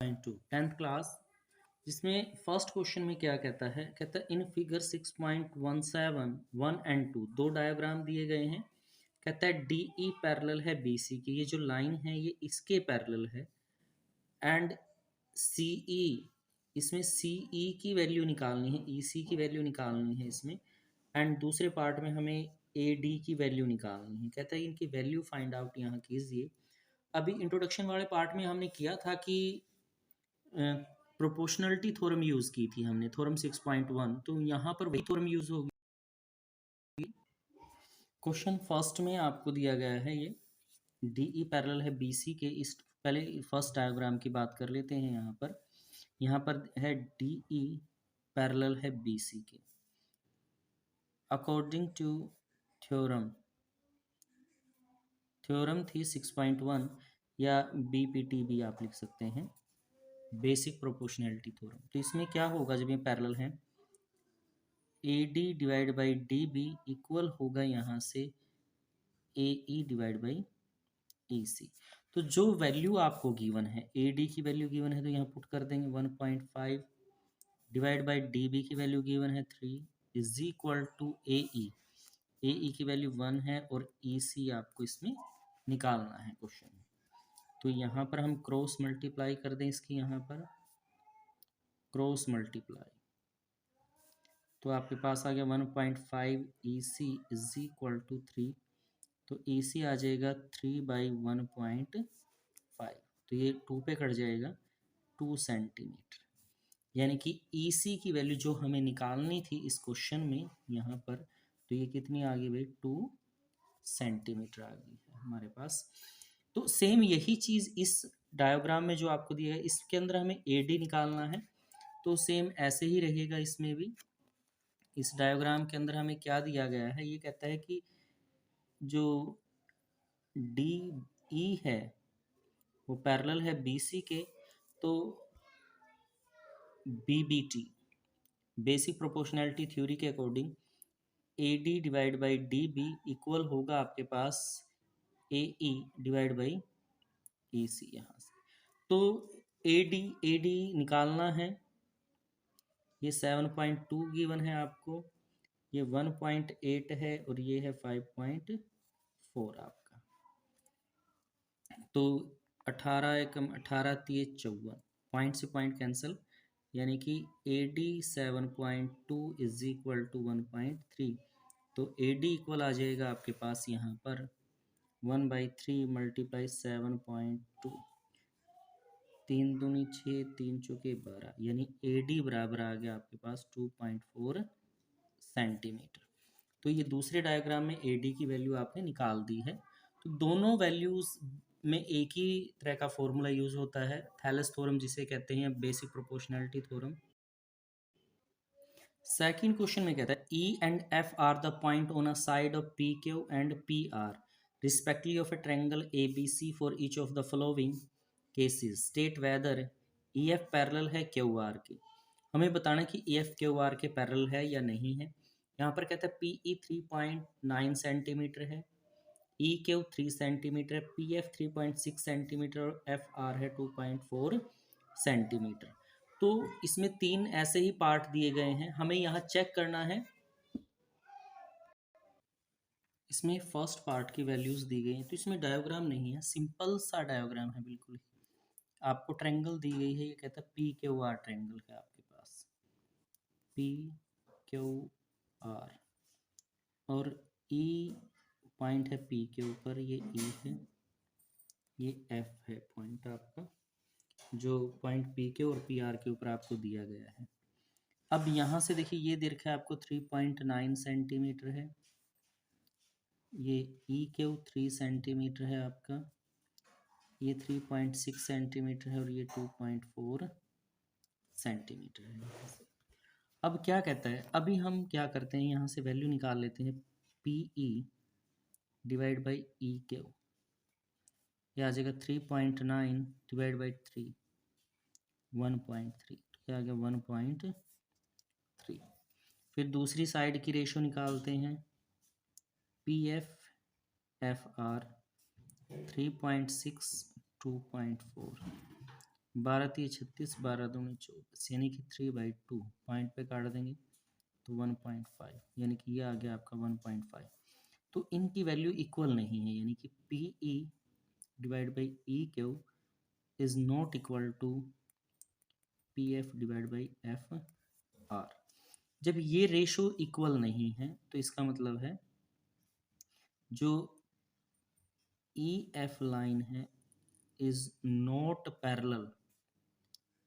2 10th class, जिसमें first question में क्या कहता है, कहता है इन फिगर 6.17 1 एंड 2 दो डायग्राम दिए गए हैं। कहता है डी ई पैरेलल है बी सी की, ये जो लाइन है ये इसके पैरेलल है, एंड सी ई, इसमें सी ई की वैल्यू निकालनी है, ई सी की वैल्यू निकालनी है इसमें, एंड दूसरे पार्ट में हमें ए डी की वैल्यू निकालनी है। कहता है इनकी वैल्यू फाइंड आउट यहाँ कीजिए। अभी इंट्रोडक्शन वाले पार्ट में हमने किया था कि प्रोपोर्शनलिटी थ्योरम यूज़ की थी हमने, थ्योरम 6.1, तो यहाँ पर वही थ्योरम यूज़ होगी। क्वेश्चन फर्स्ट में आपको दिया गया है ये डी ई पैरेलल है बी सी के, इस पहले फर्स्ट डायग्राम की बात कर लेते हैं। यहाँ पर है डी ई पैरेलल है बी सी के अकॉर्डिंग टू थ्योरम थी 6.1 या BPT भी आप लिख सकते हैं, बेसिक प्रोपोर्शनैलिटी थ्योरम। तो इसमें क्या होगा जब ये पैरेलल है, AD divide by DB equal होगा यहाँ से AE डिवाइड बाई EC। तो जो वैल्यू आपको गिवन है, AD की वैल्यू गिवन है तो यहाँ पुट कर देंगे 1.5 डिवाइड बाई DB की वैल्यू गिवन है 3 इज इक्वल टू AE की वैल्यू 1 है और EC आपको इसमें निकालना है क्वेश्चन में। तो यहाँ पर हम क्रॉस मल्टीप्लाई कर दें इसकी, यहाँ पर क्रॉस मल्टीप्लाई, तो आपके पास आ गया 1.5 EC इज इक्वल टू 3, तो EC आ जाएगा 3/1.5, तो ये 2 पे कट जाएगा 2 सेंटीमीटर, यानी कि EC की वैल्यू जो हमें निकालनी थी इस क्वेश्चन में यहाँ पर, तो ये कितनी आ गई भाई 2 सेंटीमीटर आ गई है हमारे पास। तो सेम यही चीज़ इस डायग्राम में जो आपको दिया है, इसके अंदर हमें AD निकालना है, तो सेम ऐसे ही रहेगा इसमें भी। इस डायग्राम के अंदर हमें क्या दिया गया है, ये कहता है कि जो DE है वो पैरेलल है BC के, तो BBT बेसिक प्रोपोर्शनैलिटी थ्योरी के according AD divide by DB equal होगा आपके पास AE डिवाइड बाई EC यहाँ से। तो AD निकालना है, ये 7.2 गिवन है आपको, ये 1.8 है और ये है 5.4 आपका, तो 18 एकम 18 3 54, पॉइंट से पॉइंट कैंसिल, यानी कि AD 7.2 इज इक्वल टू 1.3, तो AD इक्वल आ जाएगा आपके पास यहाँ पर 1/3 मल्टीप्लाई 7.2, 3 दूनी 6 3 चौके 12, यानी AD बराबर आ गया आपके पास 2.4 सेंटीमीटर। तो ये दूसरे डायग्राम में AD की वैल्यू आपने निकाल दी है। तो दोनों वैल्यूज में एक ही तरह का फॉर्मूला यूज होता है, थैलेस थ्योरम जिसे कहते हैं, basic proportionality theorem. Second question में कहता है E and F are the point on a side of PQ and PR respectively of a triangle ABC for each of the following cases, state whether EF parallel है QR के। हमें बताना कि EF QR के parallel है या नहीं है। यहाँ पर कहता है PE 3.9 सेंटीमीटर है, EQ 3 सेंटीमीटर है, PF 3.6 सेंटीमीटर और FR है 2.4 सेंटीमीटर। तो इसमें 3 ऐसे ही पार्ट दिए गए हैं, हमें यहाँ चेक करना है। इसमें फर्स्ट पार्ट की वैल्यूज दी गई हैं, तो इसमें डायग्राम नहीं है, सिंपल सा डायग्राम है बिल्कुल ही। आपको ट्रायंगल दी गई है, ये कहता है PQR ट्रायंगल है आपके पास, PQR, और E पॉइंट है P के ऊपर, ये E है, ये F है पॉइंट आपका, जो पॉइंट पी के और PR के ऊपर आपको दिया गया है। अब यहाँ से देखिए, ये दे रखा है आपको 3.9 सेंटीमीटर है, ये EQ 3 सेंटीमीटर है आपका, ये 3.6 सेंटीमीटर है और ये 2.4 सेंटीमीटर है। अब क्या कहता है, अभी हम क्या करते हैं, यहाँ से वैल्यू निकाल लेते हैं, PE डिवाइड बाई EQ, ये आ जाएगा 3.9 डिवाइड बाई 3 1.3, क्या आ गया 1.3। फिर दूसरी साइड की रेशो निकालते हैं, PF FR 3.6 2.4, 12 3 36, 12 दूनी 24, यानी कि 3/2 पॉइंट पे काट देंगे तो 1.5, यानी कि ये आ गया आपका 1.5। तो इनकी वैल्यू इक्वल नहीं है, यानी कि P E divide by E Q is not equal to P F divide by F R. जब ये रेशो इक्वल नहीं है तो इसका मतलब है जो ई एफ लाइन है is not parallel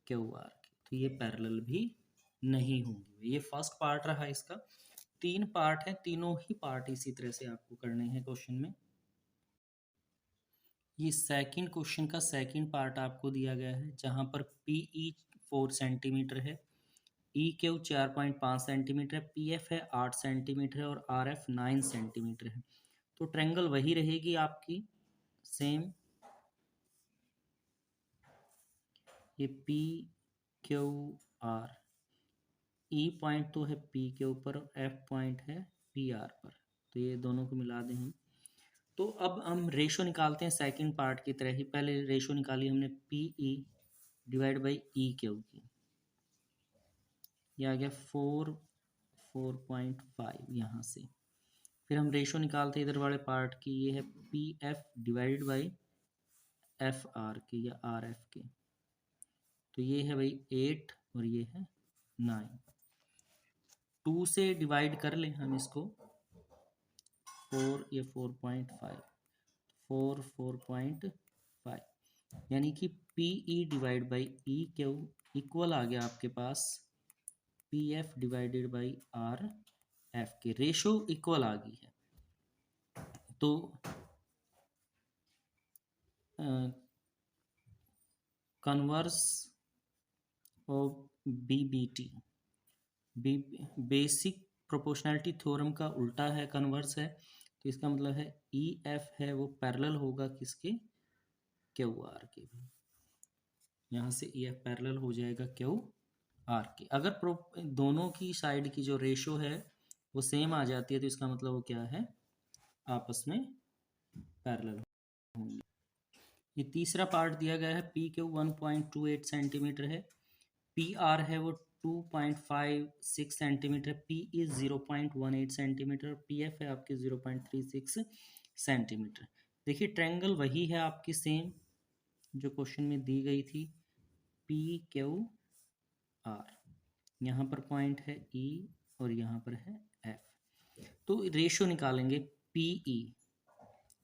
Q R की, तो ये पैरेलल भी नहीं होंगे। ये फर्स्ट पार्ट रहा इसका। 3 पार्ट है, तीनों ही पार्ट इसी तरह से आपको करने हैं क्वेश्चन में। ये सेकंड क्वेश्चन का सेकंड पार्ट आपको दिया गया है, जहां पर पी ई 4 सेंटीमीटर है, ई क्यू 4.5 सेंटीमीटर है, पी एफ है 8 सेंटीमीटर है और आर एफ 9 सेंटीमीटर है। तो ट्रायंगल वही रहेगी आपकी सेम, ये पी क्यू आर, ई पॉइंट तो है पी के ऊपर और एफ पॉइंट है पी आर पर, तो ये दोनों को मिला दें हम। तो अब हम रेशो निकालते हैं सेकंड पार्ट की तरह ही। पहले रेशो निकाली हमने P E divide by E Q की, यह आ गया 4.5 यहाँ से। फिर हम रेशो निकालते हैं इधर वाले पार्ट की, ये है P F divided by F R की या आर एफ की, तो ये है भाई 8 और ये है 9। 2 से डिवाइड कर लें हम इसको, 4 ये 4.5, 4.5, यानी कि P E divide by E Q equal आ गया आपके पास P F divided by R F के। रेशो इक्वल आ गई है, तो converse of BPT, basic proportionality theorem का उल्टा है, कन्वर्स है, तो इसका मतलब है ई एफ है वो पैरेलल होगा किसके, क्यू आर के। यहाँ से ई एफ पैरेलल हो जाएगा क्यू आर के। अगर दोनों की साइड की जो रेशो है वो सेम आ जाती है तो इसका मतलब वो क्या है, आपस में पैरेलल होंगे। ये तीसरा पार्ट दिया गया है, पी क्यू 1.28 सेंटीमीटर है, पी आर है वो 2.56 centimetre, P E 0.18 centimetre, P F है आपकी 0.36 सेंटीमीटर। देखिए ट्रायंगल वही है आपकी सेम जो क्वेश्चन में दी गई थी, पी क्यू आर, यहाँ पर पॉइंट है ई और यहाँ पर है एफ। तो रेशियो निकालेंगे पी ई,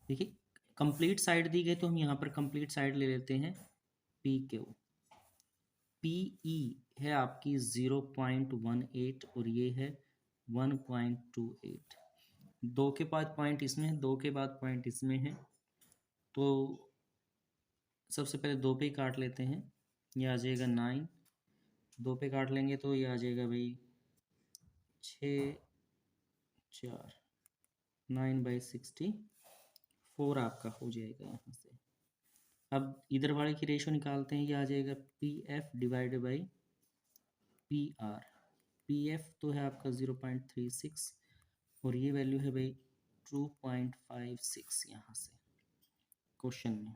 देखिए कंप्लीट साइड दी गई तो हम यहाँ पर कंप्लीट साइड ले लेते हैं, पी क्यू, पी ई है आपकी 0.18 और ये है 1.28, दो के बाद पॉइंट इसमें है, दो के बाद पॉइंट इसमें है, तो सबसे पहले दो पे ही काट लेते हैं, ये आ जाएगा 9, दो पे काट लेंगे तो ये आ जाएगा भाई 6 4, 9/64 आपका हो जाएगा यहाँ से। अब इधर वाले की रेशो निकालते हैं, ये आ जाएगा P F divided by P are. P F तो है आपका 0.36 और ये वैल्यू है भाई 2.56 यहाँ से क्वेश्चन में।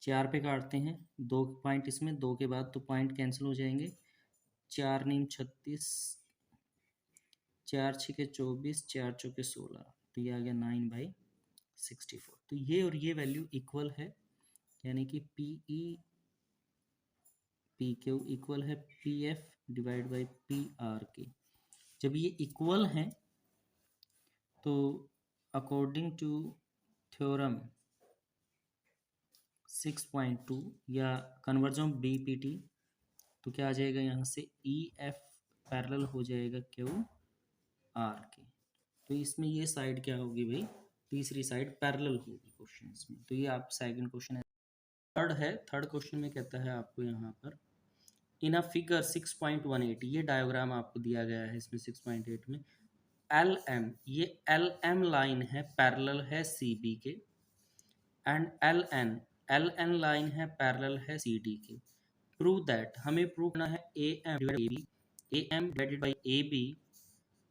4 पे काटते हैं, दो पॉइंट इसमें, दो के बाद तो पॉइंट कैंसिल हो जाएंगे, 4 9 36, 4 6 24, 4 चौके 16, तो ये आ गया 9/64। तो ये और ये वैल्यू इक्वल है, यानी कि P E P Q equal है P F divide by P R के। जब ये इक्वल हैं तो अकॉर्डिंग टू थ्योरम 6.2 या कन्वर्जन ऑफ बीपीटी, तो क्या आ जाएगा यहाँ से ई एफ पैरेलल हो जाएगा क्यू आर के। तो इसमें ये साइड क्या होगी भाई, तीसरी साइड पैरेलल होगी क्वेश्चन में। तो ये आप सेकंड क्वेश्चन है। थर्ड है, थर्ड क्वेश्चन में कहता है आपको यहाँ पर इन अ फिगर 6.18, ये डायग्राम आपको दिया गया है इसमें 6.8 में, एल एम, ये एल एम लाइन है पैरेलल है सी बी के, एंड एल एन लाइन है पैरेलल है सी डी के। प्रूव दैट, हमें प्रूव करना है A M divided by A B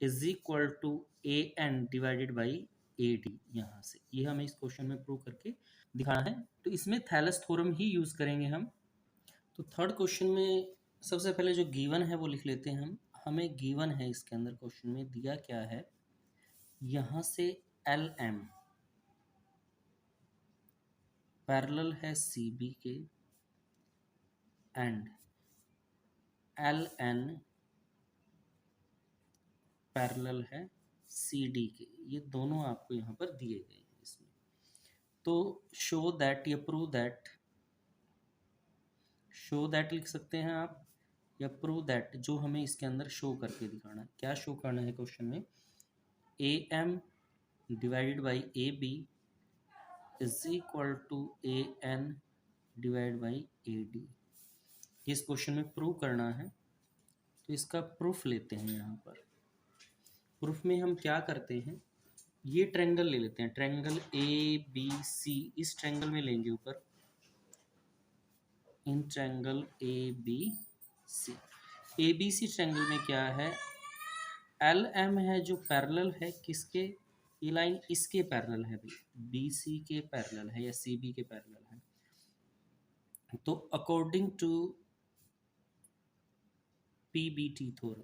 is equal to A N divided by A D. यहाँ से ये हमें इस क्वेश्चन में प्रूव करके दिखाना है। तो इसमें थैलस थ्योरम ही यूज करेंगे हम, तो थर्ड क्वेश्चन में सबसे पहले जो गिवन है वो लिख लेते हैं हम। हमें गिवन है इसके अंदर क्वेश्चन में दिया क्या है, यहाँ से एल एम पैरेलल है सी बी के एंड एल एन पैरेलल है सी डी के। ये दोनों आपको यहाँ पर दिए गए हैं इसमें। तो शो दैट या प्रूव दैट, शो दैट लिख सकते हैं आप या प्रूव दैट, जो हमें इसके अंदर शो करके दिखाना है। क्या शो करना है क्वेश्चन में, A M divided by A B is equal to A N divide by A D. इस क्वेश्चन में प्रूव करना है, तो इसका प्रूफ लेते हैं। यहाँ पर प्रूफ में हम क्या करते हैं, ये ट्रायंगल ले लेते हैं, ट्रायंगल ए बी सी। इस ट्रायंगल में लेंगे ऊपर, in triangle A B C. A B C triangle में क्या है, एल एम है जो पैरेलल है किसके, ये लाइन इसके पैरेलल है भाई, बी सी के पैरेलल है या सी बी के पैरेलल है। तो according to P B T theorem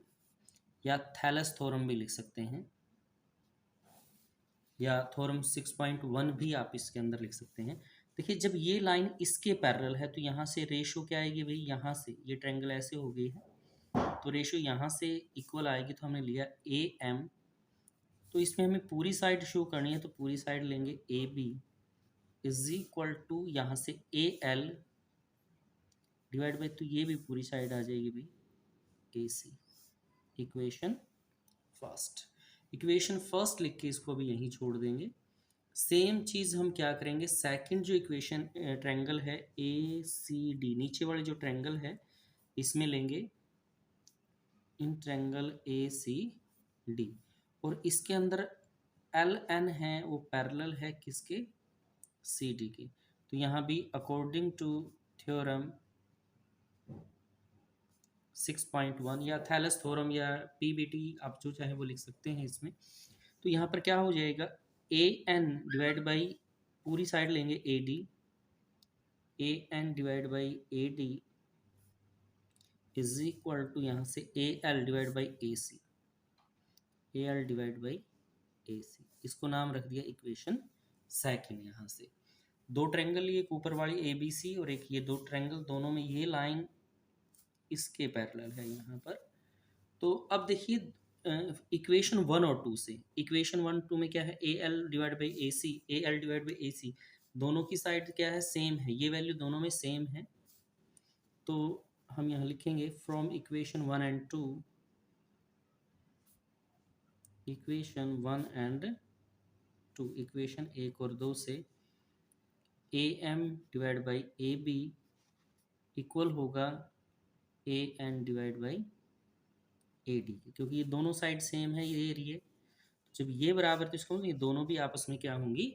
या थैलेस थ्योरम भी लिख सकते हैं, या थ्योरम 6.1 भी आप इसके अंदर लिख सकते हैं। देखिए जब ये लाइन इसके पैरेलल है तो यहाँ से रेशो क्या आएगी भाई, यहाँ से ये ट्रायंगल ऐसे हो गई है तो रेशो यहाँ से इक्वल आएगी। तो हमने लिया ए एम, तो इसमें हमें पूरी साइड शो करनी है तो पूरी साइड लेंगे A B is equal to यहाँ से ए एल डिवाइड बाई, तो ये भी पूरी साइड आ जाएगी भाई ए सी। इक्वेशन फर्स्ट, इक्वेशन फर्स्ट लिख के इसको भी यहीं छोड़ देंगे। सेम चीज़ हम क्या करेंगे, सेकंड जो इक्वेशन ट्रायंगल है ए सी डी, नीचे वाले जो ट्रायंगल है इसमें लेंगे इन ट्रायंगल ए सी डी, और इसके अंदर एल एन है वो पैरेलल है किसके, सी डी के। तो यहाँ भी अकॉर्डिंग टू थ्योरम 6.1 या थैलेस थ्योरम या पीबीटी आप जो चाहे वो लिख सकते हैं इसमें। तो यहाँ पर क्या हो जाएगा, ए एन डिवाइड बाई पूरी साइड लेंगे A D, A N divide by A D is equal to यहाँ से A L divide by A C, A L divide by A C. इसको नाम रख दिया इक्वेशन सेकंड। यहाँ से दो ट्रायंगल लिए, एक ऊपर वाली ए बी सी और एक ये दो ट्रायंगल, दोनों में ये लाइन इसके पैरेलल है यहाँ पर। तो अब देखिए इक्वेशन 1 और 2 से, इक्वेशन 1 2 में क्या है, A L divide by A C, A L divide by A C, दोनों की साइड क्या है, सेम है, ये वैल्यू दोनों में सेम है। तो हम यहाँ लिखेंगे from equation 1 and 2, equation 1 and 2, equation 1 और 2 से A M divide by A B equal होगा A N divide by A D, क्योंकि ये दोनों साइड सेम है ये एरिए। जब ये बराबर तो इसको ये दोनों भी आपस में क्या होंगी,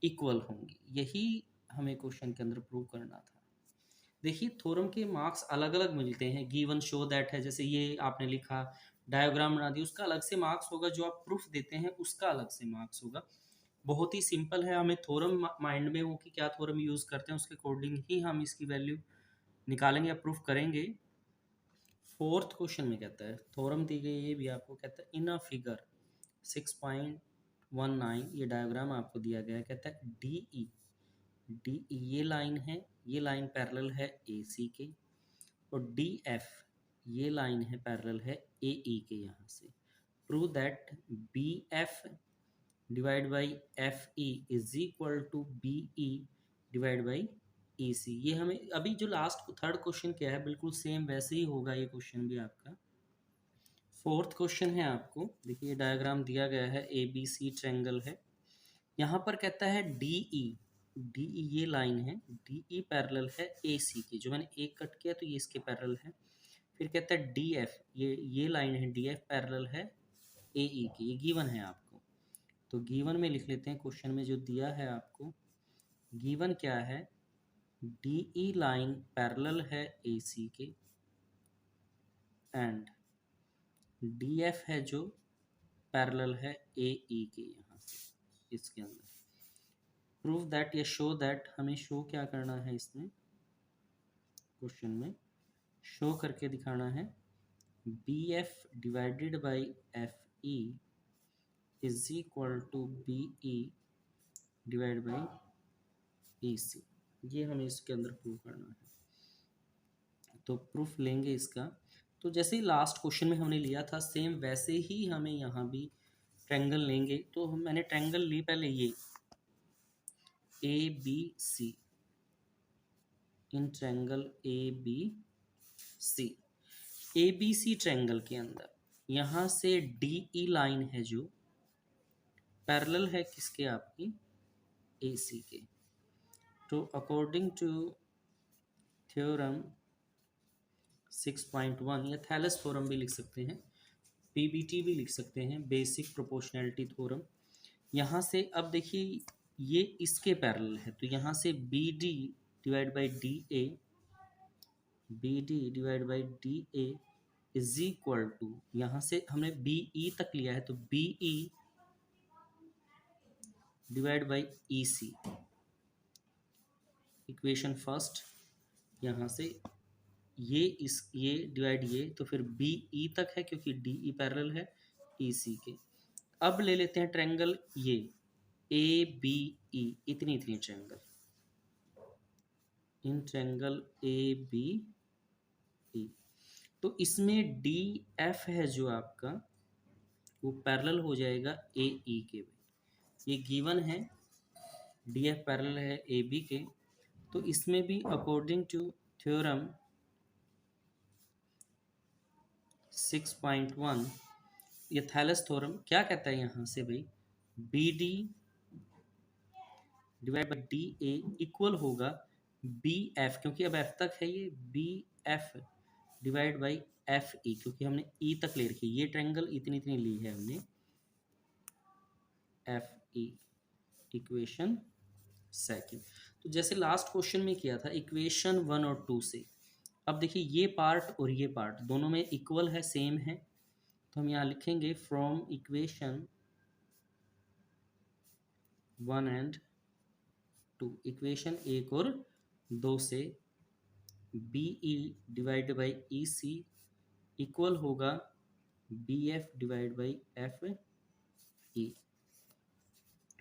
इक्वल होंगी। यही हमें क्वेश्चन के अंदर प्रूव करना था। देखिए थ्योरम के मार्क्स अलग अलग मिलते हैं, गिवन शो दैट है, जैसे ये आपने लिखा डायग्राम बना दी, उसका अलग से मार्क्स होगा, जो आप प्रूफ देते हैं उसका अलग से मार्क्स होगा। बहुत ही सिंपल है, हमें थ्योरम माइंड में हो कि क्या थ्योरम यूज़ करते हैं, उसके अकॉर्डिंग ही हम इसकी वैल्यू निकालेंगे या प्रूफ करेंगे। फोर्थ क्वेश्चन में कहता है, थ्योरम दी गई ये भी आपको कहता है इन अ फिगर 6.19, ये डायग्राम आपको दिया गया है, कहता है डी ई, डी ई ये लाइन है, ये लाइन पैरेलल है ए सी के, और डी एफ ये लाइन है पैरेलल है ए ई के। यहाँ से prove that B F divide by F E is equal to B E divide by E C. ये हमें अभी जो लास्ट थर्ड क्वेश्चन क्या है बिल्कुल सेम वैसे ही होगा ये क्वेश्चन भी आपका। फोर्थ क्वेश्चन है, आपको देखिए डायग्राम दिया गया है, ए बी सी ट्रायंगल है, यहाँ पर कहता है डी ई, डी ई ये लाइन है, डी ई पैरेलल है ए सी की, जो मैंने एक कट किया तो ये इसके पैरेलल है। फिर कहता है डी एफ, ये लाइन है डी एफ पैरेलल है ए ई की, ये गिवन है आपको। तो गिवन में लिख लेते हैं, क्वेश्चन में जो दिया है आपको गिवन क्या है, डी ई लाइन पैरेलल है ए सी के एंड डी एफ है जो पैरेलल है ए ई के। यहाँ से इसके अंदर प्रूव दैट या शो दैट, हमें शो क्या करना है इसमें, क्वेश्चन में शो करके दिखाना है B F divided by F E is equal to B E divide by E C. ये हमें इसके अंदर प्रूव करना है। तो प्रूफ लेंगे इसका, तो जैसे ही लास्ट क्वेश्चन में हमने लिया था सेम वैसे ही हमें यहाँ भी ट्रायंगल लेंगे। तो मैंने ट्रायंगल ली पहले ये A B C, in triangle A B C, A B C triangle के अंदर यहाँ से डी ई लाइन है जो पैरेलल है किसके, आपकी ए सी के। तो अकॉर्डिंग टू थ्योरम 6.1 या थैलेस थ्योरम भी लिख सकते हैं, पीबीटी भी लिख सकते हैं, बेसिक प्रोपोर्शनैलिटी थ्योरम। यहाँ से अब देखिए ये इसके पैरेलल है, तो यहाँ से B D divide by D A, B D divide by D A is equal to, यहाँ से हमने बी ई तक लिया है तो B E divide by E C, equation first. यहाँ से ये डिवाइड ये, तो फिर बी ई तक है क्योंकि डी ई पैरेलल है ई सी के। अब ले लेते हैं ट्रायंगल ये ए बी ई, इतनी triangle, in triangle A B E. तो इसमें डी एफ है जो आपका वो पैरेलल हो जाएगा ए ई के। ये गिवन है डी एफ पैरेलल है ए बी के, तो इसमें भी अकॉर्डिंग टू थ्योरम 6.1 ये थैलेस थ्योरम क्या कहता है यहाँ से भाई, B D divide by D A equal होगा बी एफ, क्योंकि अब एफ तक है ये, B F divide by F E, क्योंकि हमने ई तक ले रखी है, ये ट्रायंगल इतनी ली है हमने, एफ ई, इक्वेशन सेकंड। तो जैसे लास्ट क्वेश्चन में किया था इक्वेशन 1 और 2 से, अब देखिए ये पार्ट और ये पार्ट दोनों में इक्वल है, सेम है, तो हम यहाँ लिखेंगे फ्रॉम इक्वेशन 1 एंड 2, इक्वेशन 1 और 2 से B E divide by E C equal होगा B F divide by F E,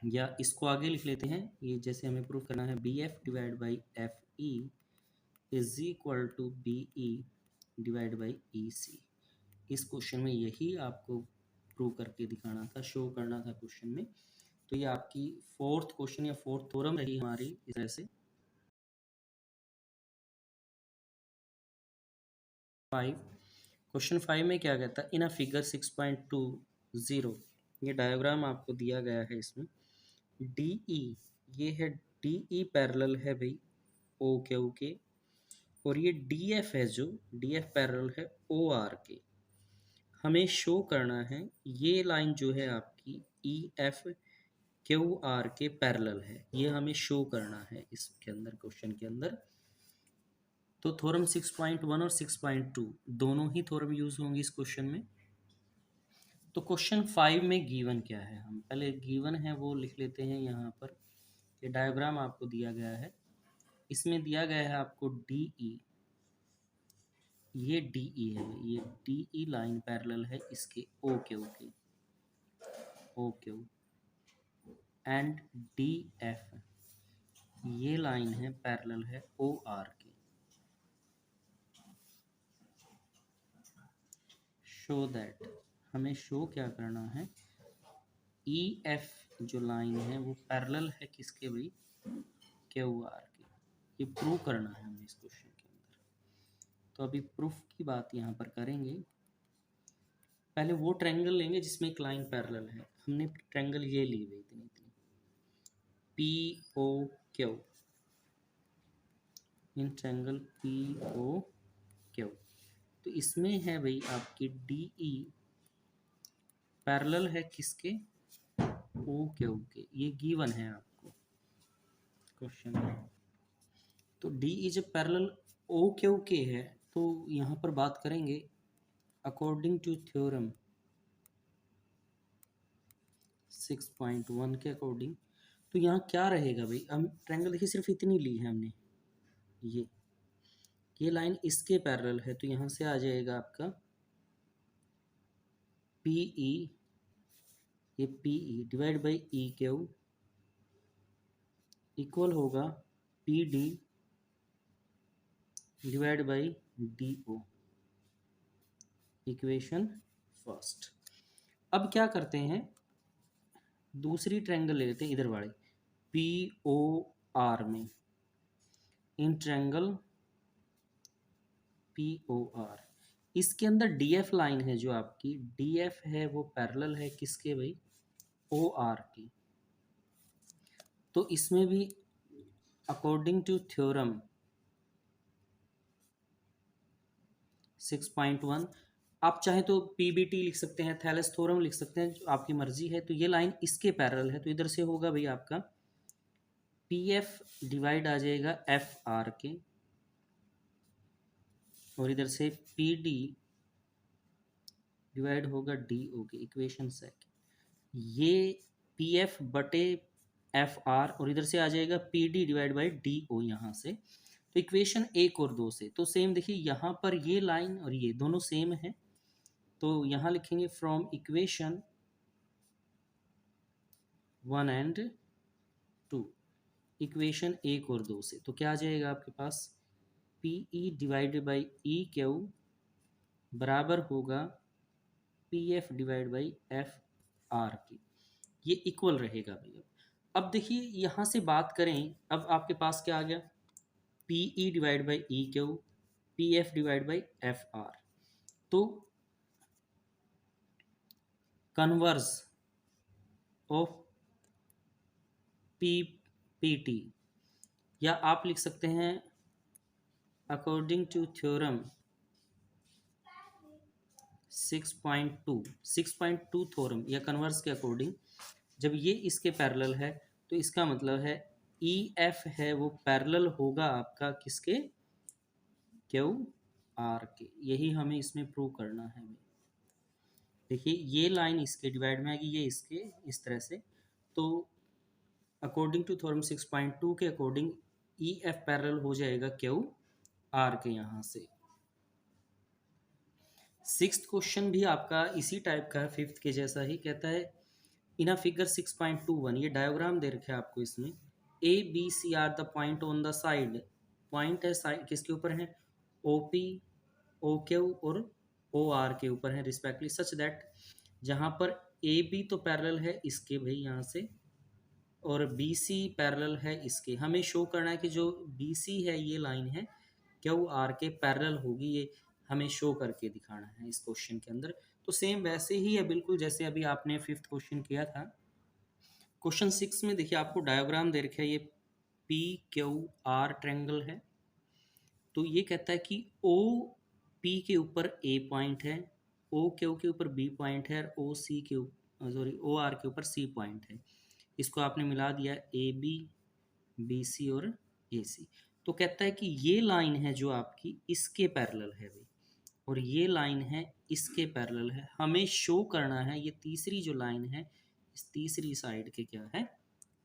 या इसको आगे लिख लेते हैं, ये जैसे हमें प्रूव करना है B F divide by F E is equal to B E divide by E C. इस क्वेश्चन में यही आपको प्रूव करके दिखाना था, शो करना था क्वेश्चन में। तो ये आपकी फोर्थ क्वेश्चन या फोर्थ थ्योरम रही हमारी इस तरह से। 5 क्वेश्चन 5 में क्या कहता है, इन अ फिगर 6.20 ये डायग्राम आपको दिया गया है, इसमें डी ई ये है, डी ई पैरेलल है भाई ओ क्यू के, और ये डी एफ है जो डी एफ पैरेलल है ओ आर के। हमें शो करना है ये लाइन जो है आपकी ई एफ क्यू आर के पैरेलल है, ये हमें शो करना है इसके अंदर, क्वेश्चन के अंदर। तो थ्योरम 6.1 और 6.2 दोनों ही थ्योरम यूज होंगे इस क्वेश्चन में। तो क्वेश्चन 5 में गिवन क्या है, हम पहले गिवन है वो लिख लेते हैं यहाँ पर। ये डायग्राम आपको दिया गया है, इसमें दिया गया है आपको डी ई, ये डी ई है, ये डी ई लाइन पैरेलल है इसके O Q K, O Q, and D F ये लाइन है पैरेलल है O R K. Show that, हमें शो क्या करना है, ई एफ जो लाइन है वो पैरेलल है किसके भाई, क्यू आर के। ये प्रूव करना है हमें इस क्वेश्चन के अंदर। तो अभी प्रूफ की बात यहाँ पर करेंगे। पहले वो ट्रायंगल लेंगे जिसमें एक लाइन पैरेलल है, हमने ट्रायंगल ये ली हुई इतनी P O Q, in triangle P O Q. तो इसमें है भाई आपकी डी ई पैरेलल है किसके, ओ क्यू के, ये गिवन है आपको क्वेश्चन में। तो डी ई जब पैरेलल ओ क्यू के है तो यहाँ पर बात करेंगे अकॉर्डिंग टू थ्योरम 6.1 के अकॉर्डिंग। तो यहाँ क्या रहेगा भाई, हम ट्रायंगल देखिए सिर्फ इतनी ली है हमने, ये लाइन इसके पैरेलल है, तो यहाँ से आ जाएगा आपका पी ई, ये P E divide by E Q equal होगा P D divide by D O, equation first. अब क्या करते हैं, दूसरी ट्रायंगल ले लेते हैं इधर वाले पी ओ आर में, in triangle P O R, इसके अंदर डी एफ लाइन है जो आपकी डी एफ है वो पैरेलल है किसके भाई, ओ आर की। तो इसमें भी अकॉर्डिंग टू थ्योरम 6.1 आप चाहे तो पीबीटी लिख सकते हैं, थैलेस थ्योरम लिख सकते हैं, जो आपकी मर्जी है। तो ये लाइन इसके पैरेलल है, तो इधर से होगा भाई आपका पी एफ डिवाइड आ जाएगा एफ आर के, और इधर से पी डी डिवाइड होगा D O K, equation second. ये पी एफ बटे एफ आर, और इधर से आ जाएगा P D divide by D O यहाँ से। तो इक्वेशन एक और दो से तो सेम, देखिए यहाँ पर ये लाइन और ये दोनों सेम है, तो यहाँ लिखेंगे फ्रॉम इक्वेशन 1 एंड 2, इक्वेशन एक और दो से तो क्या आ जाएगा आपके पास, P E divided by E Q बराबर होगा P F divide by F R की, ये इक्वल रहेगा भैया। अब देखिए यहाँ से बात करें, अब आपके पास क्या आ गया, P E divide by E Q, P F divide by F R. तो converse of P P T, या आप लिख सकते हैं अकॉर्डिंग टू थ्योरम 6.2 थ्योरम, या कन्वर्स के अकॉर्डिंग जब ये इसके पैरेलल है तो इसका मतलब है ई एफ है वो पैरेलल होगा आपका किसके, क्यू आर के। यही हमें इसमें प्रूव करना है। देखिए ये लाइन इसके डिवाइड में आएगी, ये इसके इस तरह से, तो अकॉर्डिंग टू थ्योरम 6.2 के अकॉर्डिंग ई एफ पैरेलल हो जाएगा क्यू आर के यहाँ से। सिक्स्थ क्वेश्चन भी आपका इसी टाइप का है, फिफ्थ के जैसा ही, कहता है इन अ फिगर 6.21, ये डायग्राम दे रखा है आपको इसमें, A B C R the point on the side, point है साइड किसके ऊपर है, ओ पी ओ क्यू और ओ आर के ऊपर है रिस्पेक्टली, सच दैट जहाँ पर ए बी तो पैरेलल है इसके भाई यहाँ से, और बी सी पैरेलल है इसके। हमें शो करना है कि जो बी सी है ये लाइन है क्यू आर के पैरेलल होगी, ये हमें शो करके दिखाना है इस क्वेश्चन के अंदर। तो सेम वैसे ही है बिल्कुल जैसे अभी आपने फिफ्थ क्वेश्चन किया था। क्वेश्चन 6 में देखिए आपको डायग्राम दे रखा है, ये पी क्यू आर ट्रायंगल है। तो ये कहता है कि ओ पी के ऊपर ए पॉइंट है, ओ क्यू के ऊपर बी पॉइंट है, और ओ सी के सॉरी ओ आर के ऊपर सी पॉइंट है। इसको आपने मिला दिया ए बी बी सी और ए सी। तो कहता है कि ये लाइन है जो आपकी इसके पैरेलल है भाई, और ये लाइन है इसके पैरेलल है। हमें शो करना है ये तीसरी जो लाइन है इस तीसरी साइड के क्या है,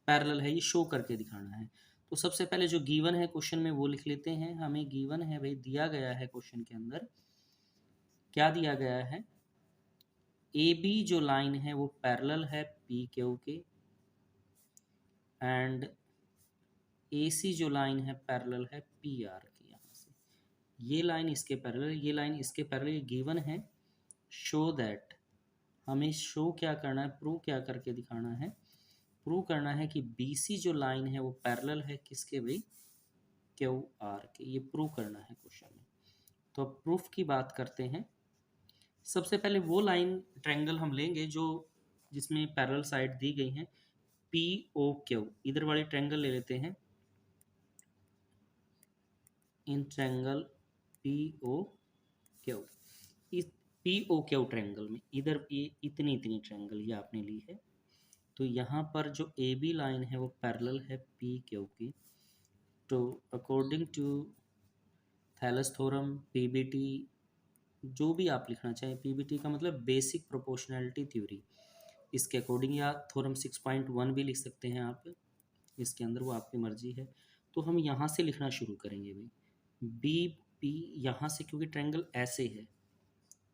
पैरेलल है, ये शो करके दिखाना है। तो सबसे पहले जो गिवन है क्वेश्चन में वो लिख लेते हैं। हमें गिवन है भाई, दिया गया है क्वेश्चन के अंदर, क्या दिया गया है, ए बी जो लाइन है वो पैरेलल है पी क्यू के, एंड ए सी जो लाइन है पैरेलल है पी आर की। यहाँ से ये लाइन इसके पैरेलल, ये लाइन इसके पैरेलल, गिवन है। शो दैट, हमें शो क्या करना है, प्रूव क्या करके दिखाना है, प्रूव करना है कि बी सी जो लाइन है वो पैरेलल है किसके भाई, क्यू आर के। ये प्रूव करना है क्वेश्चन में। तो अब प्रूफ की बात करते हैं। सबसे पहले वो लाइन ट्रायंगल हम लेंगे जो जिसमें पैरेलल साइड दी गई हैं, पी ओ क्यू, इधर वाली ट्रायंगल ले लेते हैं। In triangle P O Q, इस पी ओ क्यू ट्रायंगल में इधर ये इतनी इतनी ट्रायंगल ये आपने ली है। तो यहाँ पर जो ए बी लाइन है वो पैरेलल है पी क्यू की। तो according to Thales theorem, PBT, जो भी आप लिखना चाहें, पीबीटी का मतलब बेसिक प्रोपोर्शनैलिटी थ्योरी, इसके अकॉर्डिंग, या थ्योरम 6.1 भी लिख सकते हैं आप इसके अंदर, वो आपकी मर्जी है। तो हम यहाँ से लिखना शुरू करेंगे भाई, बी पी यहाँ से, क्योंकि ट्रायंगल ऐसे है,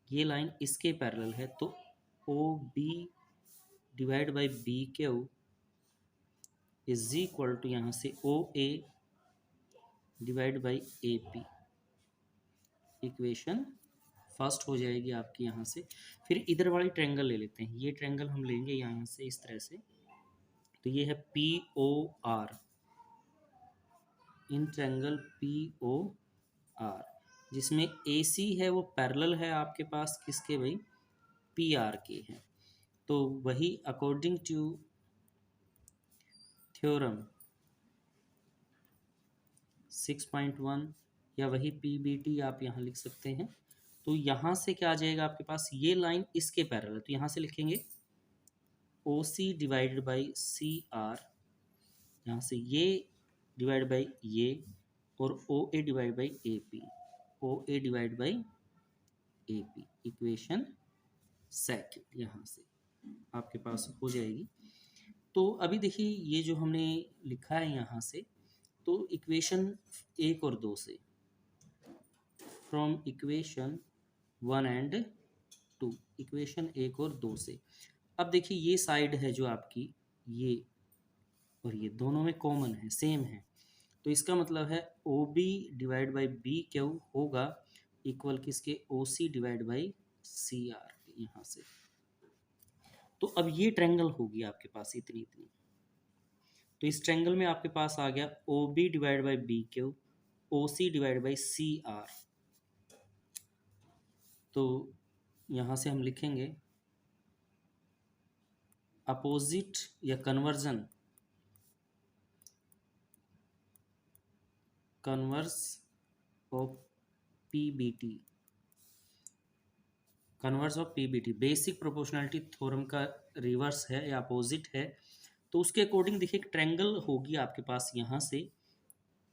ये लाइन इसके पैरेलल है, तो O B divide by B Q is equal to यहाँ से O A divide by A P. Equation first हो जाएगी आपकी यहाँ से। फिर इधर वाली ट्रायंगल ले लेते हैं, ये ट्रायंगल हम लेंगे यहाँ से इस तरह से, तो ये है P O R, in triangle P O R, जिसमें ए सी है वो पैरेलल है आपके पास किसके भाई, पी आर के है। तो वही अकॉर्डिंग टू थ्योरम 6.1 या वही पी बी टी आप यहाँ लिख सकते हैं। तो यहाँ से क्या आ जाएगा आपके पास, ये लाइन इसके पैरेलल है, तो यहाँ से लिखेंगे O C divided by C R, यहाँ से ये डिवाइड बाई ये, और O A divide by A P, O A divide by A P. Equation second यहाँ से आपके पास हो जाएगी। तो अभी देखिए ये जो हमने लिखा है यहाँ से, तो इक्वेशन एक और दो से, फ्रॉम इक्वेशन 1 एंड 2, इक्वेशन एक और दो से। अब देखिए ये साइड है जो आपकी, ये और ये दोनों में कॉमन है, सेम है, तो इसका मतलब है O B divide by B Q होगा इक्वल किसके, O C divide by C R यहाँ से। तो अब ये ट्रायंगल होगी आपके पास इतनी इतनी, तो इस ट्रायंगल में आपके पास आ गया O B divide by B Q, O C divide by C R. तो यहाँ से हम लिखेंगे अपोजिट या conversion, converse of P B T, converse of P B T basic proportionality theorem का रिवर्स है या अपोजिट है। तो उसके अकॉर्डिंग देखिए एक ट्रायंगल होगी आपके पास यहाँ से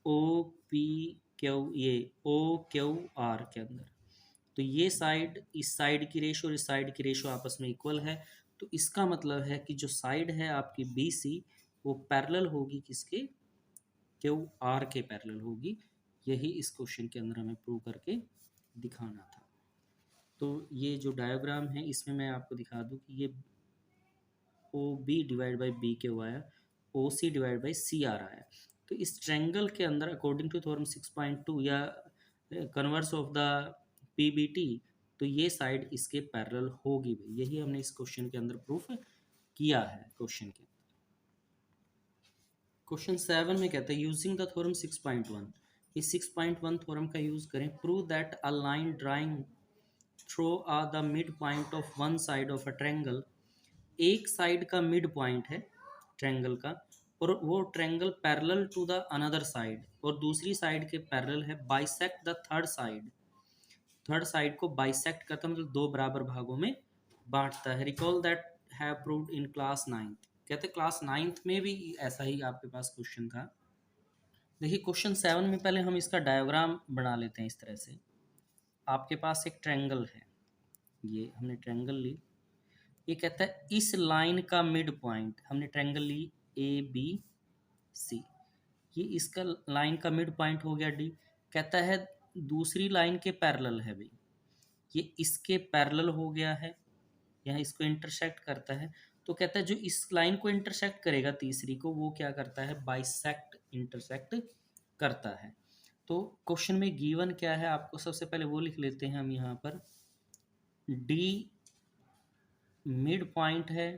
ओ पी क्यू, ये ओ क्यू आर के अंदर, तो ये साइड इस साइड की रेशो और इस साइड की रेशो आपस में इक्वल है, तो इसका मतलब है कि जो साइड है आपकी बी सी वो पैरेलल होगी किसके, क्यू आर के पैरेलल होगी। यही इस क्वेश्चन के अंदर हमें प्रूव करके दिखाना था। तो ये जो डायग्राम है इसमें मैं आपको दिखा दूं कि ये O B divide by B Q आया, O C divide by C R आया। तो इस ट्रायंगल के अंदर अकॉर्डिंग टू थ्योरम 6.2 या converse of the P B T, तो ये साइड इसके पैरेलल होगी भाई, यही हमने इस क्वेश्चन के अंदर प्रूफ किया है। क्वेश्चन 7 में कहते हैं यूजिंग द थ्योरम 6.1, इस 6.1 थ्योरम का यूज करें, prove that a line drawing through the mid point of one side of a triangle, एक साइड का मिड पॉइंट है ट्रायंगल का, और वो triangle parallel to the another side, और दूसरी साइड के पैरेलल है, bisect the third side, third side को बाइसेक्ट करता है, मतलब दो बराबर भागों में बांटता है। Recall that have proved in class 9th, कहते हैं क्लास 9th में भी ऐसा ही आपके पास क्वेश्चन था। देखिए क्वेश्चन 7 में पहले हम इसका डायग्राम बना लेते हैं इस तरह से। आपके पास एक ट्रायंगल है, ये हमने ट्रायंगल ली, ये कहता है इस लाइन का मिड पॉइंट, हमने ट्रायंगल ली ए बी सी, ये इसका लाइन का मिड पॉइंट हो गया डी, कहता है दूसरी लाइन के पैरेलल है भाई, ये इसके पैरेलल हो गया है, यहाँ इसको इंटरसेक्ट करता है, तो कहता है जो इस लाइन को इंटरसेक्ट करेगा तीसरी को, वो क्या करता है, बाइसेक्ट इंटरसेक्ट करता है। तो क्वेश्चन में गिवन क्या है आपको, सबसे पहले वो लिख लेते हैं हम यहाँ पर, डी मिड पॉइंट है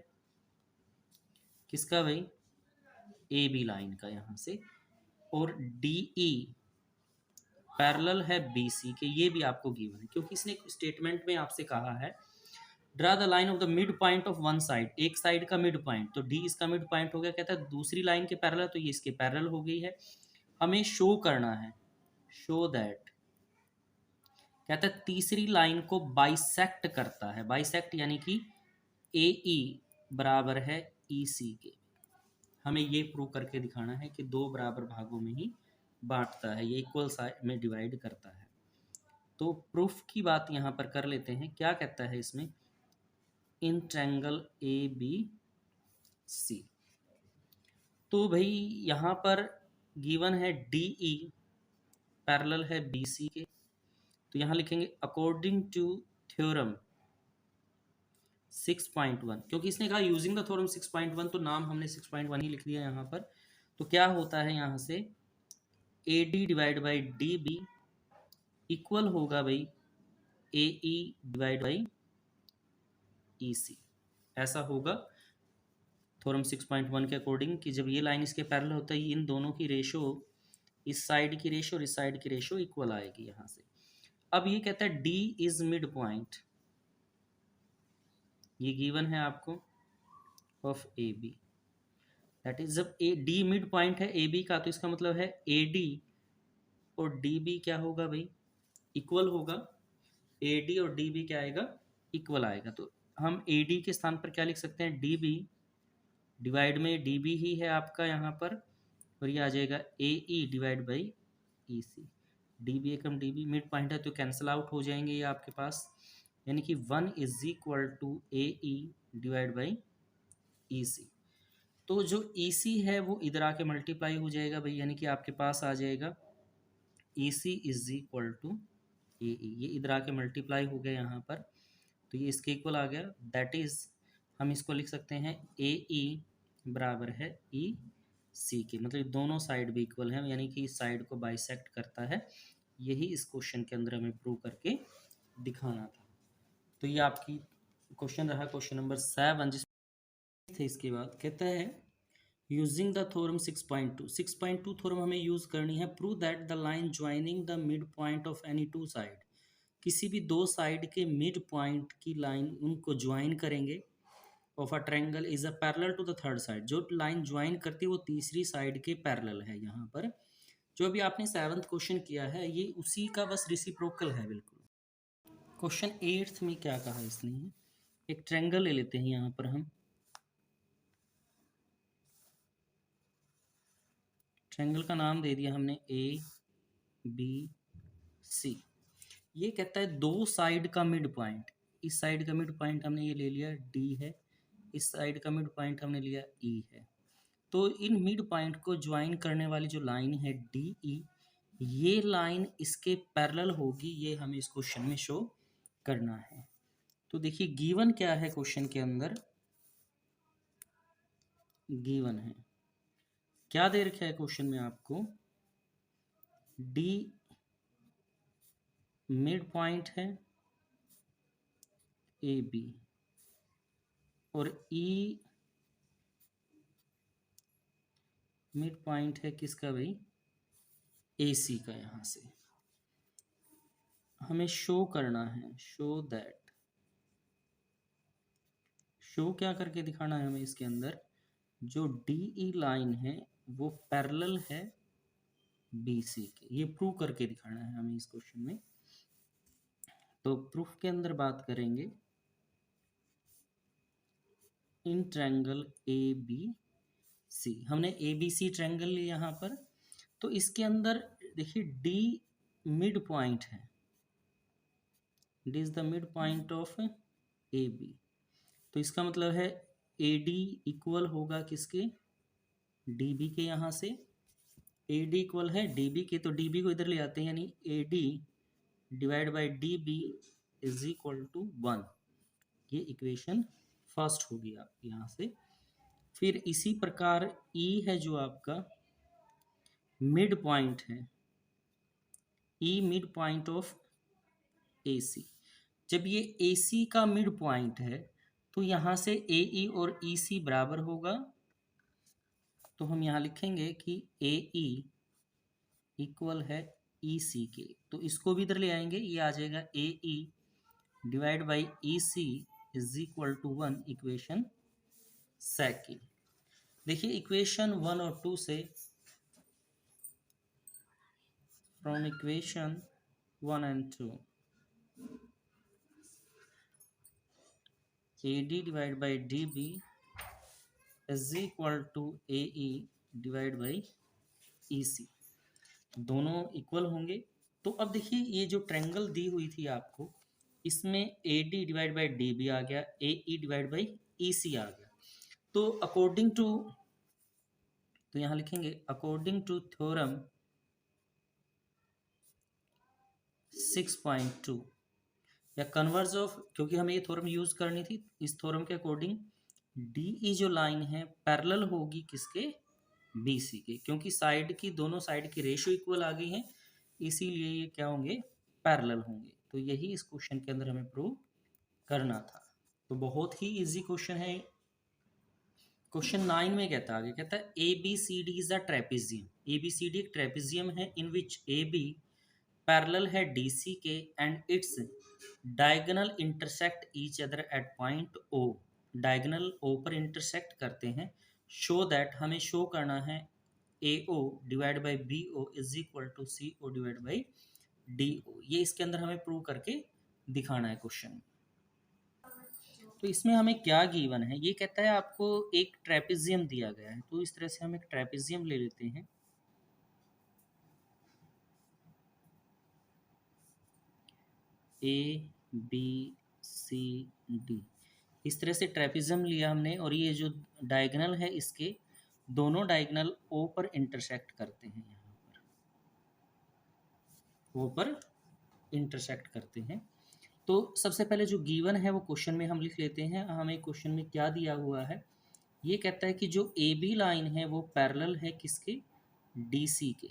किसका भाई, ए बी लाइन का यहाँ से, और डी ई पैरेलल है बी सी के, ये भी आपको गिवन है, क्योंकि इसने स्टेटमेंट में आपसे कहा है draw the line of the mid point of one side, एक साइड का मिड पॉइंट, तो डी इसका मिड पॉइंट हो गया, कहता है दूसरी लाइन के पैरेलल, तो ये इसके पैरेलल हो गई है। हमें शो करना है, शो दैट, कहता है तीसरी लाइन को बाइसेक्ट करता है, बाइसेक्ट यानी कि ए ई बराबर है ई सी के, हमें ये प्रूव करके दिखाना है कि दो बराबर भागों में ही बांटता है, ये इक्वल साइड में डिवाइड करता है। तो प्रूफ की बात यहाँ पर कर लेते हैं, क्या कहता है इसमें, इन ट्रायंगल ए बी सी, तो भाई यहाँ पर गिवन है डी ई पैरेलल है बी सी के, तो यहाँ लिखेंगे अकॉर्डिंग टू थ्योरम 6.1, क्योंकि इसने कहा यूजिंग द थ्योरम 6.1 तो नाम हमने 6.1 ही लिख दिया यहाँ पर। तो क्या होता है यहाँ से A D divide by D B equal होगा भाई ए ई डिवाइड बाई ई सी। ऐसा होगा थ्योरम 6.1 के अकॉर्डिंग कि जब ये लाइन इसके पैरेलल होता है इन दोनों की रेशो, इस साइड की रेशो और इस साइड की रेशो इक्वल आएगी यहाँ से। अब ये कहता है डी इज मिड पॉइंट, ये गिवन है आपको, of A B. That is जब ए डी मिड पॉइंट है ए बी का तो इसका मतलब है ए डी और डी बी क्या होगा भाई, इक्वल होगा। ए डी और डी बी क्या आएगा, इक्वल आएगा। तो हम ए डी के स्थान पर क्या लिख सकते हैं, डी बी डिवाइड में डी बी ही है आपका यहाँ पर, और ये आ जाएगा A E divide by E C. D B एकम डी बी मिड पॉइंट है तो कैंसिल आउट हो जाएंगे ये आपके पास, यानी कि 1 is equal to A E divide by E C. तो जो ई सी है वो इधर आके मल्टीप्लाई हो जाएगा भाई, यानी कि आपके पास आ जाएगा ई C is equal to A ई, ये इधर आके मल्टीप्लाई हो गया यहाँ पर, तो ये इसके इक्वल आ गया। दैट इज हम इसको लिख सकते हैं ए ई बराबर है ई सी के, मतलब दोनों साइड भी इक्वल है, यानी कि इस साइड को बाइसेक्ट करता है। यही इस क्वेश्चन के अंदर हमें प्रूव करके दिखाना था। तो ये आपकी क्वेश्चन रहा क्वेश्चन नंबर 7, जिसमें इसके बाद कहता है यूजिंग द थ्योरम 6.2 थ्योरम हमें यूज करनी है। Prove that the line joining the mid point of any two side, किसी भी दो साइड के मिड पॉइंट की लाइन उनको ज्वाइन करेंगे of a triangle is a parallel to the third side, जो लाइन ज्वाइन करती है वो तीसरी साइड के पैरेलल है। यहाँ पर जो अभी आपने 7th क्वेश्चन किया है ये उसी का बस रेसिप्रोकल है बिल्कुल। क्वेश्चन 8th में क्या कहा इसने, एक ट्रायंगल ले लेते हैं यहाँ पर हम, ट्रायंगल का नाम दे दिया हमने ए बी सी। ये कहता है दो साइड का मिड पॉइंट, इस साइड का मिड पॉइंट हमने ये ले लिया डी है, इस साइड का मिड पॉइंट हमने लिया ई है। तो इन मिड पॉइंट को ज्वाइन करने वाली जो लाइन है डी ई, ये लाइन इसके पैरेलल होगी, ये हमें इस क्वेश्चन में शो करना है। तो देखिए गिवन क्या है क्वेश्चन के अंदर, गिवन है क्या दे रखा है क्वेश्चन में आपको, डी मिड पॉइंट है ए बी और ई मिड पॉइंट है किसका भाई, ए सी का। यहाँ से हमें शो करना है, शो दैट, शो क्या करके दिखाना है हमें इसके अंदर, जो डी ई लाइन है वो पैरेलल है बी सी के, ये प्रूव करके दिखाना है हमें इस क्वेश्चन में। तो प्रूफ के अंदर बात करेंगे इन ट्रायंगल ए बी सी, हमने ए बी सी ट्रायंगल लिया यहाँ पर। तो इसके अंदर देखिए डी मिड पॉइंट है, D is the mid point of A B, तो इसका मतलब है ए डी इक्वल होगा किसके, डी बी के। यहाँ से ए डी इक्वल है डी बी के, तो डी बी को इधर ले आते हैं, यानी A D divide by D B is equal to 1, ये इक्वेशन फर्स्ट होगी आपकी यहाँ से। फिर इसी प्रकार ई है जो आपका मिड पॉइंट है, ई मिड पॉइंट ऑफ ए सी। जब ये ए सी का मिड पॉइंट है तो यहाँ से ए ई और ई सी बराबर होगा, तो हम यहाँ लिखेंगे कि ए ई इक्वल है ई सी के, तो इसको भी इधर ले आएंगे, ये आ जाएगा A E divide by E C is equal to 1, equation second. देखिए इक्वेशन 1 और 2 से, from equation 1 and 2 A D divide by D B is equal to A E divide by E C, दोनों इक्वल होंगे। तो अब देखिए ये जो ट्रायंगल दी हुई थी आपको, इसमें A D divide by D B आ गया, A E divide by E सी आ गया। तो अकॉर्डिंग टू, तो यहाँ लिखेंगे अकॉर्डिंग टू थ्योरम 6.2 या कन्वर्स ऑफ, क्योंकि हमें ये थ्योरम यूज करनी थी, इस थ्योरम के अकॉर्डिंग डी जो लाइन है पैरेलल होगी किसके, BC के, क्योंकि साइड की, दोनों साइड की रेशियो इक्वल आ गई है, इसीलिए ये क्या होंगे, पैरेलल होंगे। तो यही इस क्वेश्चन के अंदर हमें प्रूव करना था। तो बहुत ही इजी क्वेश्चन है। क्वेश्चन 9 में कहता है, आगे कहता है ABCD is a trapezium. ABCD एक ट्रेपेजियम है इन विच AB पैरेलल है DC के and its diagonal intersect each other at point O। Diagonal O पर इंटरसेक्ट करते हैं। शो दैट, हमें शो करना है AO divide by BO is equal to CO divide by DO। ये इसके अंदर हमें प्रूव करके दिखाना है क्वेश्चन। तो इसमें हमें क्या गिवन है, ये कहता है आपको एक ट्रेपेजियम दिया गया है, तो इस तरह से हम एक ट्रेपेजियम ले लेते हैं। ABCD, इस तरह से ट्रेपेजियम लिया हमने, और ये जो डायगोनल है इसके दोनों डायगोनल O पर इंटरसेक्ट करते हैं, यहाँ पर O पर इंटरसेक्ट करते हैं। तो सबसे पहले जो गिवन है वो क्वेश्चन में हम लिख लेते हैं। हमें क्वेश्चन में क्या दिया हुआ है, ये कहता है कि जो AB लाइन है वो पैरेलल है किसके, DC के,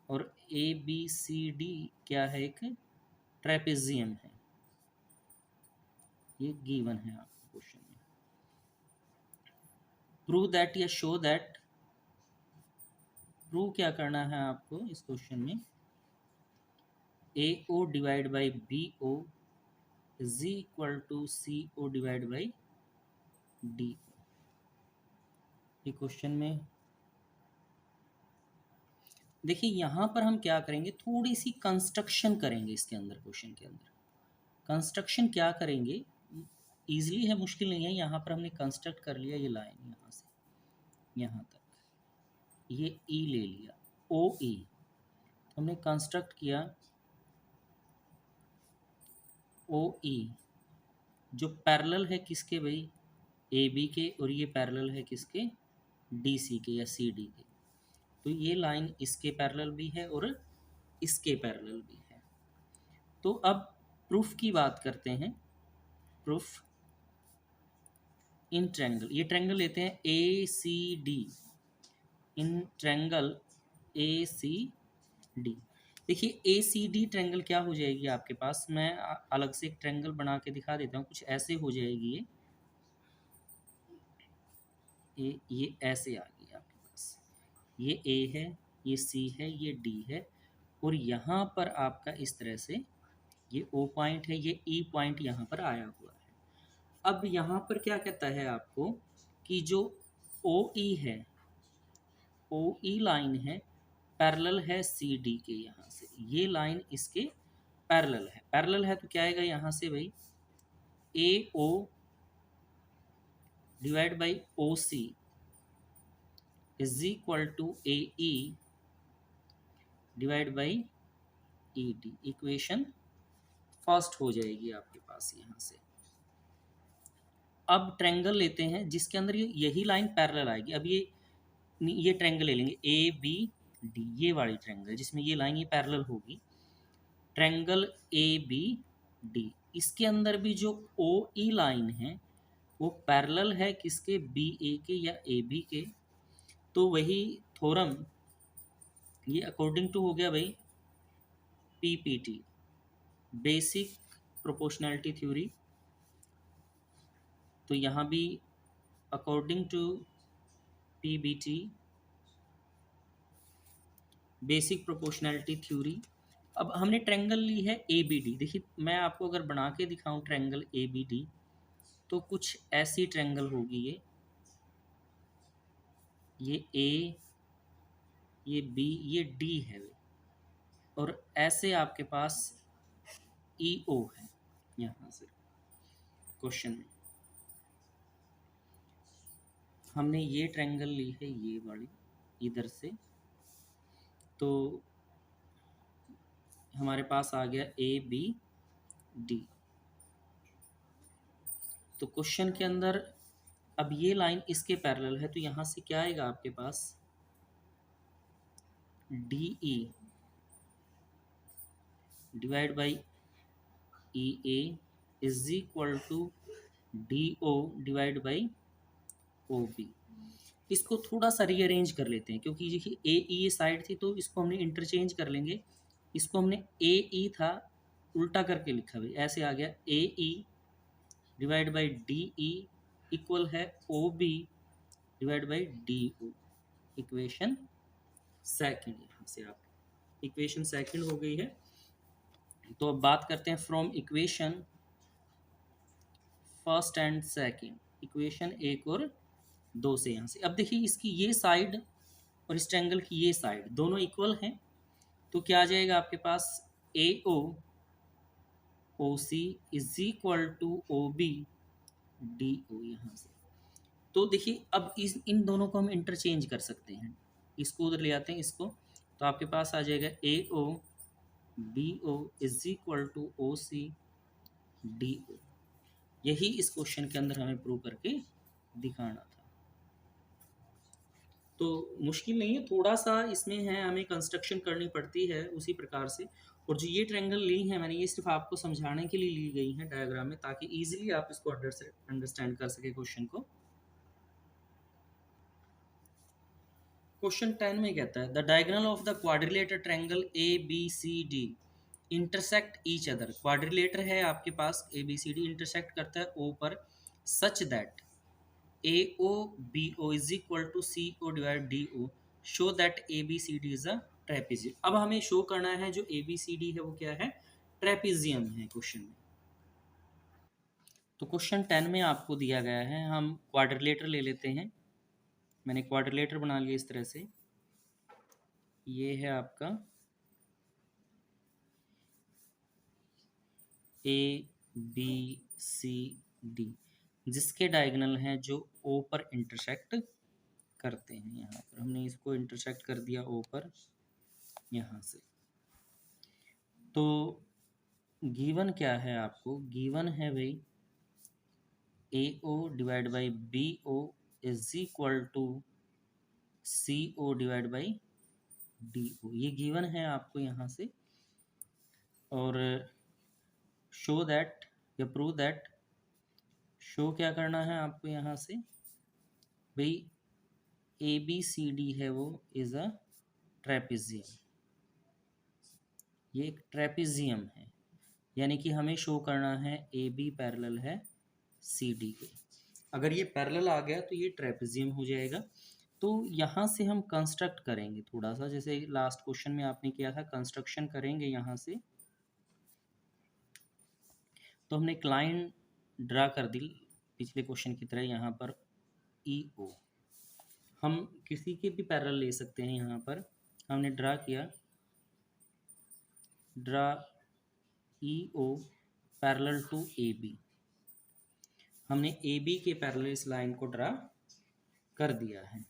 और ABCD क्या है, एक ट्रेपेजियम है। ये गिवन है आपको क्वेश्चन में। प्रूव दैट या शो दैट, प्रूव क्या करना है आपको इस क्वेश्चन में, AO divide by BO is equal to CO divide by DO। ये क्वेश्चन में देखिए, यहाँ पर हम क्या करेंगे, थोड़ी सी कंस्ट्रक्शन करेंगे इसके अंदर। क्वेश्चन के अंदर कंस्ट्रक्शन क्या करेंगे, ईजिली है, मुश्किल नहीं है। यहाँ पर हमने कंस्ट्रक्ट कर लिया ये लाइन, यहाँ से यहाँ तक ये E ले लिया, OE हमने कंस्ट्रक्ट किया। OE जो पैरेलल है किसके भाई, AB के, और ये पैरेलल है किसके, DC के या CD के। तो ये लाइन इसके पैरेलल भी है और इसके पैरेलल भी है। तो अब प्रूफ की बात करते हैं। प्रूफ इन ट्रायंगल, ये ट्रायंगल लेते हैं ACD, इन ट्रायंगल ACD। देखिए ACD ट्रायंगल क्या हो जाएगी आपके पास, मैं अलग से एक ट्रायंगल बना के दिखा देता हूँ। कुछ ऐसे हो जाएगी ये ऐसे आ गई आपके पास, ये A है, ये C है, ये D है, और यहाँ पर आपका इस तरह से ये O पॉइंट है, ये E पॉइंट यहाँ पर आया हुआ है। अब यहाँ पर क्या कहता है आपको कि जो OE है, OE लाइन है, पैरेलल है CD के, यहाँ से ये लाइन इसके पैरेलल है। पैरेलल है तो क्या आएगा यहाँ से भाई, AO divide by OC is equal to AE divide by ED। Equation first हो जाएगी आपके पास यहाँ से। अब ट्रायंगल लेते हैं जिसके अंदर यही लाइन पैरेलल आएगी। अब ये ट्रायंगल ले लेंगे ABD, ये वाली ट्रायंगल जिसमें ये लाइन ये पैरेलल होगी। ट्रायंगल ABD, इसके अंदर भी जो OE लाइन है वो पैरेलल है किसके, BA के या AB के। तो वही थ्योरम, ये अकॉर्डिंग टू हो गया भाई PPT, बेसिक प्रोपोर्शनैलिटी थ्योरी। तो यहाँ भी according to PBT, basic proportionality theory. अब हमने ट्रायंगल ली है ABD। देखिए मैं आपको अगर बना के दिखाऊं ट्रायंगल ABD, तो कुछ ऐसी ट्रायंगल होगी ये A, ये B, ये D है, और ऐसे आपके पास EO है। यहाँ से क्वेश्चन में हमने ये ट्रायंगल ली है, ये वाली इधर से, तो हमारे पास आ गया ABD। तो क्वेश्चन के अंदर अब ये लाइन इसके पैरेलल है, तो यहाँ से क्या आएगा आपके पास, DE divide by E A is equal to D O divide by O B. इसको थोड़ा सा रीअरेंज कर लेते हैं, क्योंकि देखिए ए ई साइड थी तो इसको हमने इंटरचेंज कर लेंगे। इसको हमने ए ई था उल्टा करके लिखा भाई, ऐसे आ गया A E divide by D E equal है O B divide by D O. Equation second, यहाँ से आप इक्वेशन सेकंड हो गई है। तो अब बात करते हैं from equation first and second, equation एक और दो से। यहाँ से अब देखिए इसकी ये साइड और इस ट्रायंगल की ये साइड दोनों इक्वल हैं, तो क्या आ जाएगा आपके पास A O O C is equal to O B D O. यहाँ से तो देखिए अब इन दोनों को हम इंटरचेंज कर सकते हैं, इसको उधर ले आते हैं इसको, तो आपके पास आ जाएगा A O B O is equal to O C D O. यही इस क्वेश्चन के अंदर हमें प्रूव करके दिखाना था। तो मुश्किल नहीं है, थोड़ा सा इसमें है, हमें कंस्ट्रक्शन करनी पड़ती है उसी प्रकार से। और जो ये ट्रायंगल ली है मैंने, ये सिर्फ आपको समझाने के लिए ली गई है डायग्राम में, ताकि इजीली आप इसको अंडरस्टैंड कर सके क्वेश्चन को। क्वेश्चन 10 में कहता है the diagonal of the quadrilateral triangle A B C D intersect each other. Quadrilateral है आपके पास A B C D, intersect करता है ओ पर, such that A O B O is equal to C O divide D O, show that A B C D is a trapezium. अब हमें show करना है जो ए बी सी डी है वो क्या है, ट्रेपेजियम है क्वेश्चन में। तो क्वेश्चन 10 में आपको दिया गया है, हम क्वाड्रिलेटर ले लेते हैं। मैंने क्वाड्रिलेटर बना लिया इस तरह से, ये है आपका ए बी सी डी, जिसके डायगोनल हैं जो ओ पर इंटरसेक्ट करते हैं। यहाँ पर हमने इसको इंटरसेक्ट कर दिया ओ पर यहाँ से। तो गिवन क्या है आपको, गिवन है भाई A O divide by B O is equal to C O divide by D O, ये गिवन है आपको यहाँ से। और शो दैट या प्रूव दैट, शो क्या करना है आपको यहाँ से भाई, ए बी सी डी है वो इज़ अ ट्रेपेजियम, ये एक ट्रेपेजियम है, यानी कि हमें शो करना है ए बी पैरेलल है सी डी के। अगर ये पैरेलल आ गया तो ये ट्रेपेजियम हो जाएगा। तो यहाँ से हम कंस्ट्रक्ट करेंगे थोड़ा सा, जैसे लास्ट क्वेश्चन में आपने किया था, कंस्ट्रक्शन करेंगे यहाँ से। तो हमने एक लाइन ड्रा कर दी पिछले क्वेश्चन की तरह, यहाँ पर ई ओ, हम किसी के भी पैरेलल ले सकते हैं। यहाँ पर हमने ड्रा किया, draw E O parallel to A B, हमने ए बी के पैरेलल इस लाइन को ड्रा कर दिया है।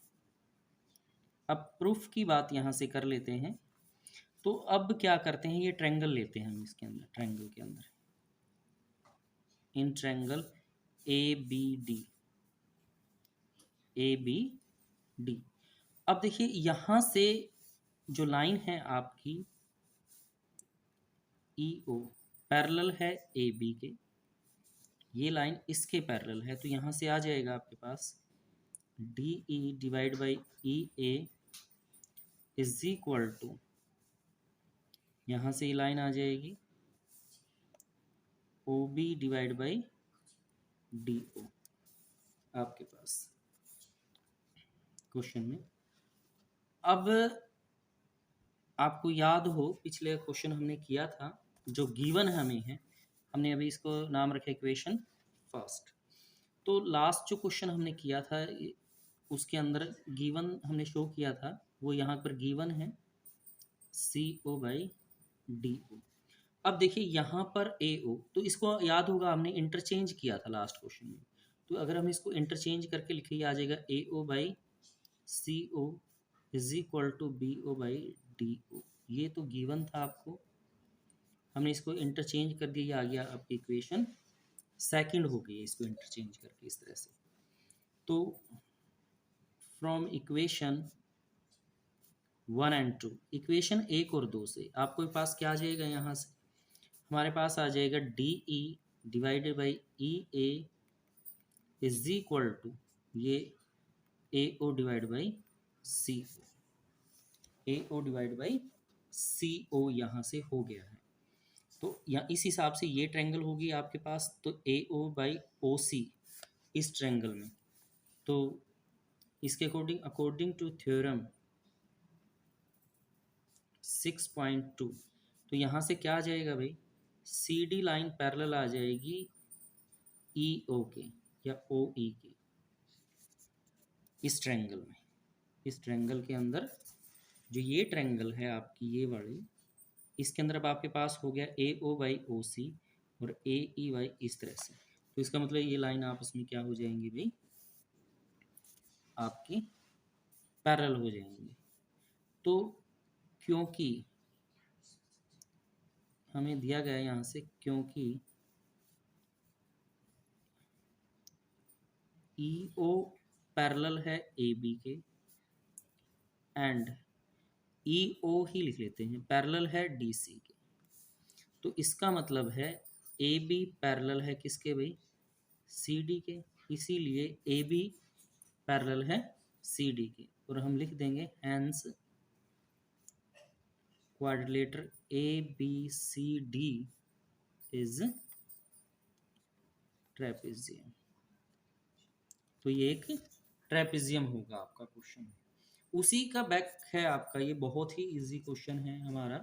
अब प्रूफ की बात यहाँ से कर लेते हैं। तो अब क्या करते हैं, ये ट्रायंगल लेते हैं हम इसके अंदर, ट्रायंगल के अंदर in triangle A B D, A B D. अब देखिए यहाँ से जो लाइन है आपकी ई ओ पैरेलल है ए बी के, ये लाइन इसके पैरेलल है, तो यहाँ से आ जाएगा आपके पास D E divide by E A is equal to, यहाँ से ये लाइन आ जाएगी O B divide by D O आपके पास क्वेश्चन में। अब आपको याद हो पिछले क्वेश्चन हमने किया था, जो गिवन हमें है, हमने अभी इसको नाम रखा इक्वेशन फर्स्ट। तो लास्ट जो क्वेश्चन हमने किया था उसके अंदर गिवन हमने शो किया था, वो यहाँ पर गिवन है सी ओ बाई डी ओ। अब देखिए यहाँ पर ए ओ, तो इसको याद होगा हमने इंटरचेंज किया था लास्ट क्वेश्चन में, तो अगर हम इसको इंटरचेंज करके लिखे, आ जाएगा A O by C O is equal to B O by D O. ये तो गिवन था आपको, हमने इसको इंटरचेंज कर दिया, ये आ गया आपकी इक्वेशन सेकंड हो गई इसको इंटरचेंज करके इस तरह से। तो फ्रॉम इक्वेशन 1 एंड 2, इक्वेशन 1 और 2 से आपको पास क्या आ जाएगा यहाँ से, हमारे पास आ जाएगा D E divided by E A is equal to ये A O divide by C O, A O divide by C O यहाँ से हो गया है। तो यहाँ इस हिसाब से ये ट्रायंगल होगी आपके पास, तो ए ओ बाई ओ सी इस ट्रायंगल में, तो इसके अकॉर्डिंग अकॉर्डिंग टू थ्योरम 6.2, तो यहाँ से क्या आ जाएगा भाई, सी डी लाइन पैरेलल आ जाएगी ई ओ के या ओ ई के इस ट्रायंगल में। इस ट्रायंगल के अंदर जो ये ट्रायंगल है आपकी ये वाली, इसके अंदर अब आपके पास हो गया ए ओ बाई ओ सी और ए ई वाई इस तरह से, तो इसका मतलब ये लाइन आपस में क्या हो जाएंगी भाई, आपकी पैरेलल हो जाएंगी। तो क्योंकि हमें दिया गया है यहाँ से, क्योंकि ई ओ पैरेलल है ए बी के एंड ई ओ ही लिख लेते हैं पैरेलल है डी सी के, तो इसका मतलब है ए बी पैरेलल है किसके भाई, सी डी के, इसीलिए ए बी पैरेलल है सी डी के, और हम लिख देंगे hence quadrilateral A B C D is trapezium. तो ये एक ट्रेपेजियम होगा आपका क्वेश्चन। उसी का बैक है आपका, ये बहुत ही इजी क्वेश्चन है हमारा,